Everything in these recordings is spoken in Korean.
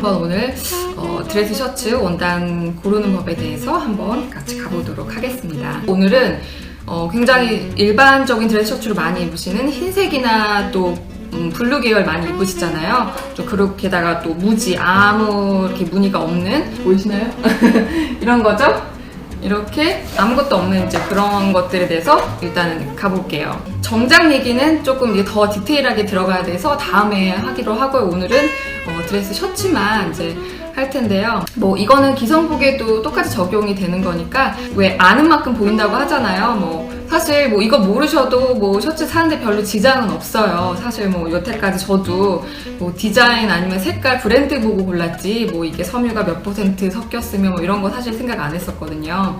한번 오늘 드레스 셔츠 원단 고르는 법에 대해서 한번 같이 가보도록 하겠습니다. 오늘은 굉장히 일반적인 드레스 셔츠를 많이 입으시는 흰색이나 또 블루 계열 많이 입으시잖아요. 또 그렇게다가 또 무지 아무 이렇게 무늬가 없는, 보이시나요? 이런 거죠? 이렇게 아무것도 없는 이제 그런 것들에 대해서 일단은 가볼게요. 정장 얘기는 조금 이제 더 디테일하게 들어가야 돼서 다음에 하기로 하고요. 오늘은 드레스 셔츠만 이제 할 텐데요. 뭐 이거는 기성복에도 똑같이 적용이 되는 거니까 왜 아는 만큼 보인다고 하잖아요. 뭐 사실 뭐 이거 모르셔도 뭐 셔츠 사는데 별로 지장은 없어요. 사실 뭐 여태까지 저도 뭐 디자인 아니면 색깔 브랜드 보고 골랐지 뭐 이게 섬유가 몇 % 섞였으면 뭐 이런 거 사실 생각 안 했었거든요.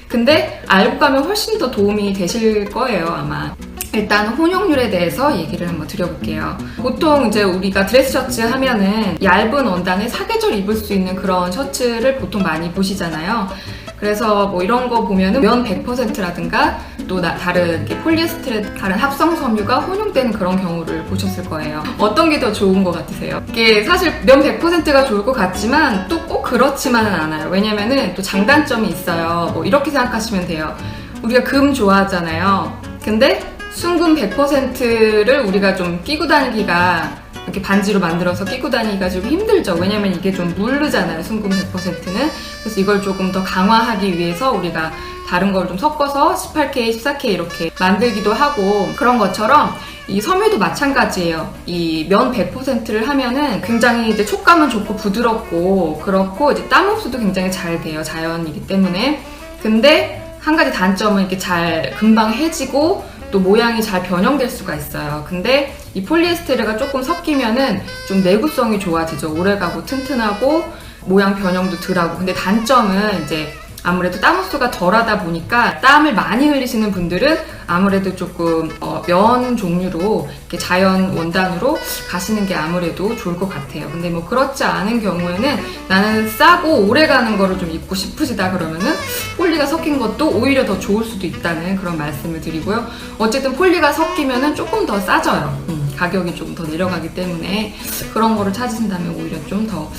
근데 알고 가면 훨씬 더 도움이 되실 거예요, 아마. 일단 혼용률에 대해서 얘기를 한번 드려볼게요. 보통 이제 우리가 드레스 셔츠 하면은 얇은 원단에 사계절 입을 수 있는 그런 셔츠를 보통 많이 보시잖아요. 그래서 뭐 이런 거 보면은 면 100%라든가 또 다른 폴리에스테르 다른 합성 섬유가 혼용되는 그런 경우를 보셨을 거예요. 어떤 게 더 좋은 것 같으세요? 이게 사실 면 100%가 좋을 것 같지만 또 꼭 그렇지만은 않아요. 왜냐면은 또 장단점이 있어요. 뭐 이렇게 생각하시면 돼요. 우리가 금 좋아하잖아요. 근데 순금 100%를 우리가 좀 끼고 다니기가 이렇게 반지로 만들어서 끼고 다니기가 좀 힘들죠. 왜냐면 이게 좀 무르잖아요, 순금 100%는. 그래서 이걸 조금 더 강화하기 위해서 우리가 다른 걸 좀 섞어서 18K, 14K 이렇게 만들기도 하고, 그런 것처럼 이 섬유도 마찬가지예요. 이 면 100%를 하면은 굉장히 이제 촉감은 좋고 부드럽고 그렇고 이제 땀 흡수도 굉장히 잘 돼요, 자연이기 때문에. 근데 한 가지 단점은 이렇게 잘 금방 해지고 또 모양이 잘 변형될 수가 있어요. 근데 이 폴리에스테르가 조금 섞이면은 좀 내구성이 좋아지죠. 오래가고 튼튼하고 모양 변형도 덜하고. 근데 단점은 이제 아무래도 땀 흡수가 덜하다 보니까 땀을 많이 흘리시는 분들은 아무래도 조금 면 종류로 이렇게 자연 원단으로 가시는 게 아무래도 좋을 것 같아요. 근데 뭐 그렇지 않은 경우에는 나는 싸고 오래가는 거를 좀 입고 싶으시다 그러면은 폴리가 섞인 것도 오히려 더 좋을 수도 있다는 그런 말씀을 드리고요. 어쨌든 폴리가 섞이면은 조금 더 싸져요. 가격이 좀 더 내려가기 때문에 그런 거를 찾으신다면 오히려 좀 더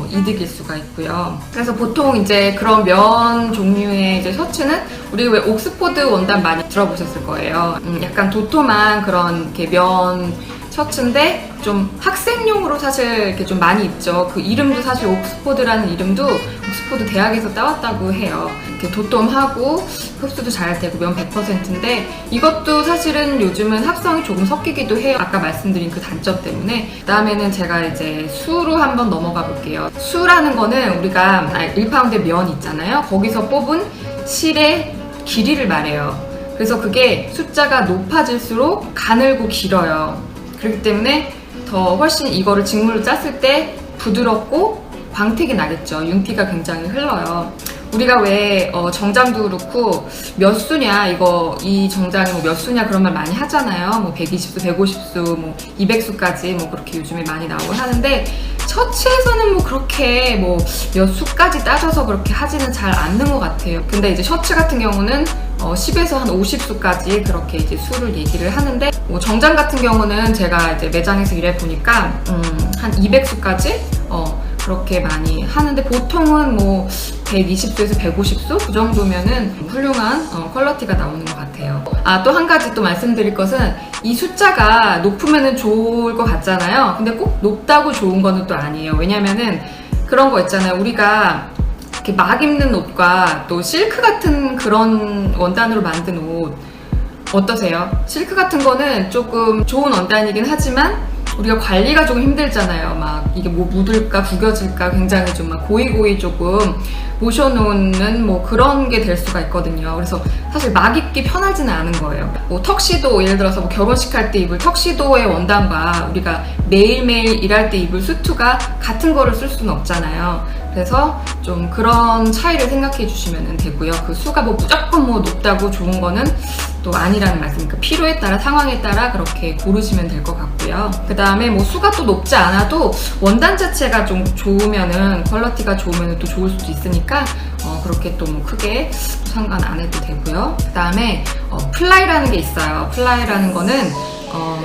이득일 수가 있고요. 그래서 보통 이제 그런 면 종류의 이제 셔츠는 우리 왜 옥스포드 원단 많이 들어보셨을 거예요. 약간 도톰한 그런 이렇게 면 셔츠인데 좀 학생용으로 사실 이렇게 좀 많이 입죠. 그 이름도 사실 옥스포드라는 이름도 옥스포드 대학에서 따왔다고 해요. 이렇게 도톰하고 흡수도 잘 되고 면 100%인데 이것도 사실은 요즘은 합성이 조금 섞이기도 해요. 아까 말씀드린 그 단점 때문에. 그 다음에는 제가 이제 수로 한번 넘어가 볼게요. 수라는 거는 우리가 1파운드 면 있잖아요. 거기서 뽑은 실의 길이를 말해요. 그래서 그게 숫자가 높아질수록 가늘고 길어요. 그렇기 때문에 더 훨씬 이거를 직물로 짰을 때 부드럽고 광택이 나겠죠. 윤기가 굉장히 흘러요. 우리가 왜 정장도 그렇고 몇 수냐, 이 정장이 뭐 몇 수냐 그런 말 많이 하잖아요. 뭐 120수, 150수, 뭐 200수까지 뭐 그렇게 요즘에 많이 나오고 하는데 셔츠에서는 뭐 그렇게 뭐 몇 수까지 따져서 그렇게 하지는 잘 않는 것 같아요. 근데 이제 셔츠 같은 경우는 10에서 한 50수까지 그렇게 이제 수를 얘기를 하는데, 뭐 정장 같은 경우는 제가 이제 매장에서 일해 보니까 한 200수까지 그렇게 많이 하는데 보통은 뭐 120수에서 150수 그 정도면은 훌륭한 퀄리티가 나오는 것 같아요. 또 한 가지 또 말씀드릴 것은 이 숫자가 높으면은 좋을 것 같잖아요. 근데 꼭 높다고 좋은 거는 또 아니에요. 왜냐면은 그런 거 있잖아요. 우리가 이렇게 막 입는 옷과 또 실크 같은 그런 원단으로 만든 옷 어떠세요? 실크 같은 거는 조금 좋은 원단이긴 하지만 우리가 관리가 조금 힘들잖아요. 막 이게 뭐 묻을까 구겨질까 굉장히 좀 막 고이고이 조금 모셔놓는 뭐 그런 게 될 수가 있거든요. 그래서 사실 막 입기 편하지는 않은 거예요. 뭐 턱시도 예를 들어서 뭐 결혼식 할 때 입을 턱시도의 원단과 우리가 매일매일 일할 때 입을 수트가 같은 거를 쓸 수는 없잖아요. 그래서 좀 그런 차이를 생각해 주시면 되고요. 그 수가 뭐 무조건 뭐 높다고 좋은 거는 또 아니라는 말씀이니까 필요에 따라 상황에 따라 그렇게 고르시면 될 것 같고요. 그 다음에 뭐 수가 또 높지 않아도 원단 자체가 좀 좋으면은 퀄리티가 좋으면 또 좋을 수도 있으니까 그렇게 또 뭐 크게 상관 안 해도 되고요. 그 다음에 플라이라는 게 있어요. 플라이라는 거는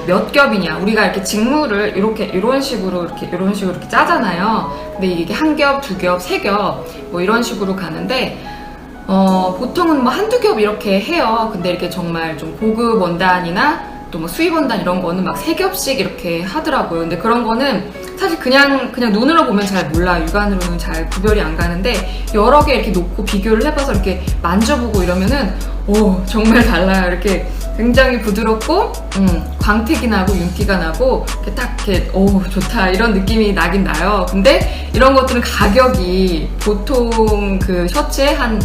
몇 겹이냐. 우리가 이렇게 직물을 이런 식으로 이렇게 짜잖아요. 근데 이게 한 겹, 두 겹, 세 겹, 뭐 이런 식으로 가는데, 보통은 뭐 한두 겹 이렇게 해요. 근데 이렇게 정말 좀 고급 원단이나 또 뭐 수입 원단 이런 거는 막 세 겹씩 이렇게 하더라고요. 근데 그런 거는 사실 그냥 눈으로 보면 잘 몰라요. 육안으로는 잘 구별이 안 가는데 여러 개 이렇게 놓고 비교를 해봐서 이렇게 만져보고 이러면은 정말 달라요. 이렇게 굉장히 부드럽고 광택이 나고 윤기가 나고 이렇게 딱 이렇게 좋다 이런 느낌이 나긴 나요. 근데 이런 것들은 가격이 보통 그 셔츠에 한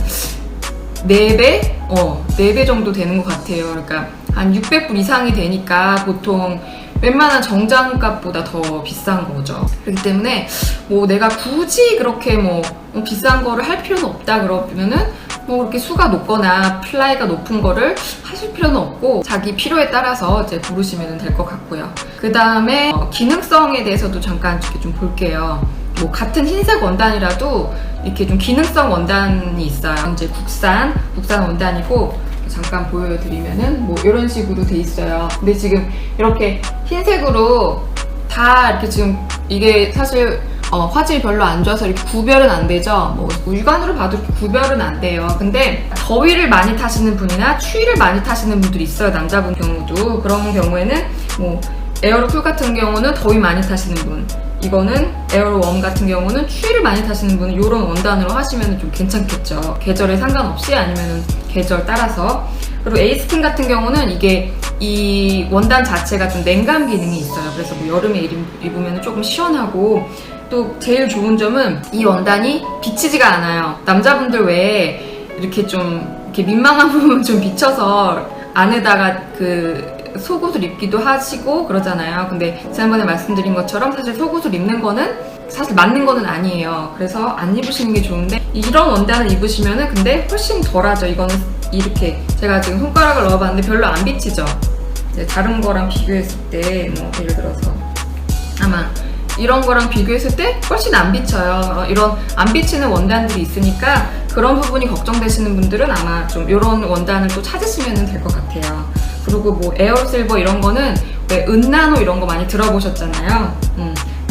4배? 4배 정도 되는 것 같아요. 그러니까 한 600불 이상이 되니까 보통 웬만한 정장값보다 더 비싼 거죠. 그렇기 때문에 뭐 내가 굳이 그렇게 뭐 비싼 거를 할 필요는 없다 그러면은 뭐 그렇게 수가 높거나 플라이가 높은 거를 하실 필요는 없고 자기 필요에 따라서 이제 고르시면 될 것 같고요. 그 다음에 기능성에 대해서도 잠깐 이렇게 좀 볼게요. 뭐 같은 흰색 원단이라도 이렇게 좀 기능성 원단이 있어요. 이제 국산 원단이고 잠깐 보여드리면은 뭐 이런 식으로 돼 있어요. 근데 지금 이렇게 흰색으로 다 이렇게 지금 이게 사실 화질이 별로 안 좋아서 이렇게 구별은 안 되죠. 뭐 육안으로 봐도 이렇게 구별은 안 돼요. 근데 더위를 많이 타시는 분이나 추위를 많이 타시는 분들이 있어요. 남자분 경우도. 그런 경우에는 뭐 에어로쿨 같은 경우는 더위 많이 타시는 분, 이거는 에어로웜 같은 경우는 추위를 많이 타시는 분은 이런 원단으로 하시면 좀 괜찮겠죠. 계절에 상관없이 아니면 계절 따라서. 그리고 에이스킨 같은 경우는 이게 이 원단 자체가 좀 냉감 기능이 있어요. 그래서 뭐 여름에 입으면 조금 시원하고, 또 제일 좋은 점은 이 원단이 비치지가 않아요. 남자분들 외에 이렇게 좀 이렇게 민망한 부분 좀 비쳐서 안에다가 그 속옷을 입기도 하시고 그러잖아요. 근데 지난번에 말씀드린 것처럼 사실 속옷을 입는 거는 사실 맞는 거는 아니에요. 그래서 안 입으시는 게 좋은데 이런 원단을 입으시면은 근데 훨씬 덜하죠. 이거는 이렇게 제가 지금 손가락을 넣어봤는데 별로 안 비치죠. 이제 다른 거랑 비교했을 때 뭐 예를 들어서 아마 이런 거랑 비교했을 때 훨씬 안 비쳐요. 이런 안 비치는 원단들이 있으니까 그런 부분이 걱정되시는 분들은 아마 좀 이런 원단을 또 찾으시면 될 것 같아요. 그리고 뭐 에어실버 이런 거는 왜 은나노 이런 거 많이 들어보셨잖아요.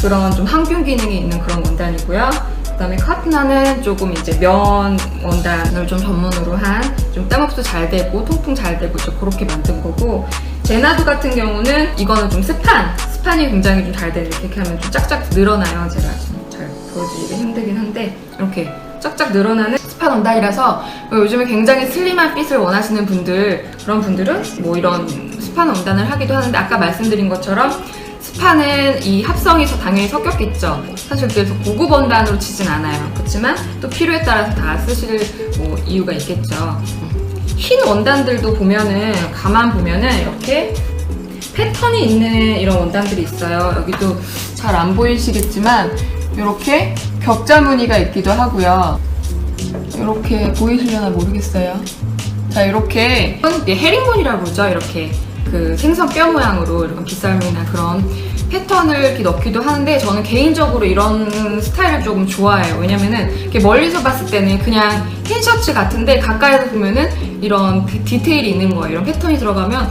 그런 좀 항균 기능이 있는 그런 원단이고요. 그 다음에 카트나는 조금 이제 면 원단을 좀 전문으로 한 좀 땀 흡수 잘 되고 통풍 잘 되고 좀 그렇게 만든 거고, 제나두 같은 경우는 이거는 좀 스판이 굉장히 좀 잘 되는, 이렇게 하면 좀 짝짝 늘어나요. 제가 좀 잘 보여드리기 힘들긴 한데 이렇게 짝짝 늘어나는 스판 원단이라서 요즘에 굉장히 슬림한 핏을 원하시는 분들, 그런 분들은 뭐 이런 스판 원단을 하기도 하는데, 아까 말씀드린 것처럼 스판은 이 합성이 당연히 섞였겠죠. 사실 그래서 고급 원단으로 치진 않아요. 그렇지만 또 필요에 따라서 다 쓰실 뭐 이유가 있겠죠. 흰 원단들도 보면은 가만 보면은 이렇게 패턴이 있는 이런 원단들이 있어요. 여기도 잘 안 보이시겠지만 이렇게 격자 무늬가 있기도 하고요. 이렇게 보이시려나 모르겠어요. 자, 이렇게 헤링본이라고 그러죠. 이렇게 그 생선 뼈 모양으로 이런 빗살무늬나 그런 패턴을 이렇게 넣기도 하는데, 저는 개인적으로 이런 스타일을 조금 좋아해요. 왜냐면은 이렇게 멀리서 봤을 때는 그냥 흰 셔츠 같은데 가까이서 보면은 이런 디테일이 있는 거예요. 이런 패턴이 들어가면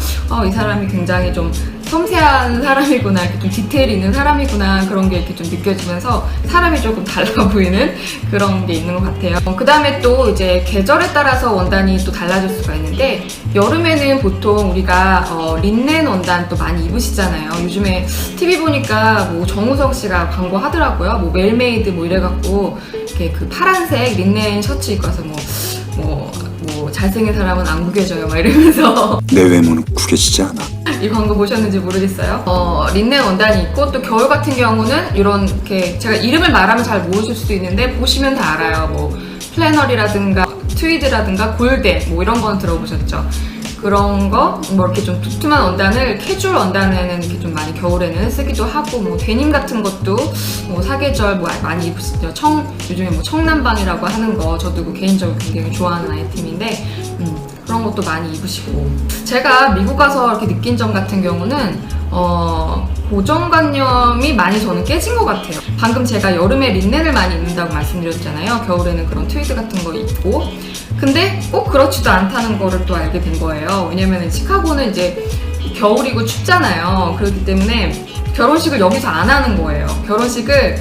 이 사람이 굉장히 좀 섬세한 사람이구나, 이렇게 좀 디테일이 있는 사람이구나, 그런 게 이렇게 좀 느껴지면서 사람이 조금 달라 보이는 그런 게 있는 것 같아요. 그 다음에 또 이제 계절에 따라서 원단이 또 달라질 수가 있는데, 여름에는 보통 우리가 린넨 원단 또 많이 입으시잖아요. 요즘에 TV 보니까 뭐 정우성 씨가 광고 하더라고요. 뭐 웰메이드 뭐 이래갖고 이렇게 그 파란색 린넨 셔츠 입고 와서 뭐 잘생긴 사람은 안 구겨져요 막 이러면서 내 외모는 구겨지지 않아. 이 광고 보셨는지 모르겠어요. 린넨 원단이 있고, 또 겨울 같은 경우는 이렇게 제가 이름을 말하면 잘 모르실 수도 있는데 보시면 다 알아요. 뭐 플래널이라든가 트위드라든가 골덴 뭐 이런 건 들어보셨죠? 그런 거 뭐 이렇게 좀 두툼한 원단을 캐주얼 원단에는 이렇게 좀 많이 겨울에는 쓰기도 하고, 뭐 데님 같은 것도 뭐 사계절 뭐 많이 입으시죠. 요즘에 뭐 청남방이라고 하는 거 저도 그 개인적으로 굉장히 좋아하는 아이템인데 그런 것도 많이 입으시고. 제가 미국 가서 이렇게 느낀 점 같은 경우는 고정관념이 많이 저는 깨진 것 같아요. 방금 제가 여름에 린넨을 많이 입는다고 말씀드렸잖아요. 겨울에는 그런 트위드 같은 거 입고. 근데 꼭 그렇지도 않다는 거를 또 알게 된 거예요. 왜냐면은 시카고는 이제 겨울이고 춥잖아요. 그렇기 때문에 결혼식을 여기서 안 하는 거예요. 결혼식을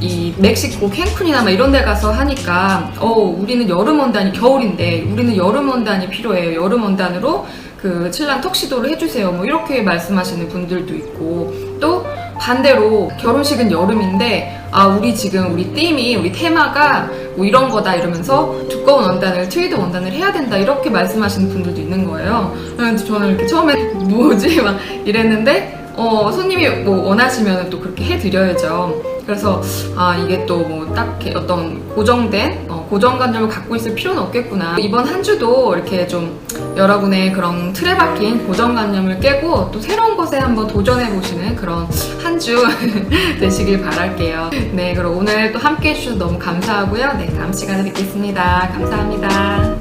이 멕시코 캔쿤이나 막 이런 데 가서 하니까 우리는 여름 원단이 겨울인데 우리는 여름 원단이 필요해요. 여름 원단으로 그 신랑 턱시도를 해주세요. 뭐 이렇게 말씀하시는 분들도 있고, 또 반대로 결혼식은 여름인데 우리 지금 우리 테마가 뭐 이런 거다 이러면서 두꺼운 원단을 트위드 원단을 해야 된다 이렇게 말씀하시는 분들도 있는 거예요. 그래서 저는 이렇게 처음에 뭐지 막 이랬는데 손님이 뭐 원하시면 또 그렇게 해드려야죠. 그래서 이게 또 뭐 딱히 어떤 고정된 고정관념을 갖고 있을 필요는 없겠구나. 이번 한 주도 이렇게 좀 여러분의 그런 틀에 박힌 고정관념을 깨고 또 새로운 것에 한번 도전해보시는 그런 한 주 되시길 바랄게요. 네, 그럼 오늘 또 함께 해주셔서 너무 감사하고요. 네, 다음 시간에 뵙겠습니다. 감사합니다.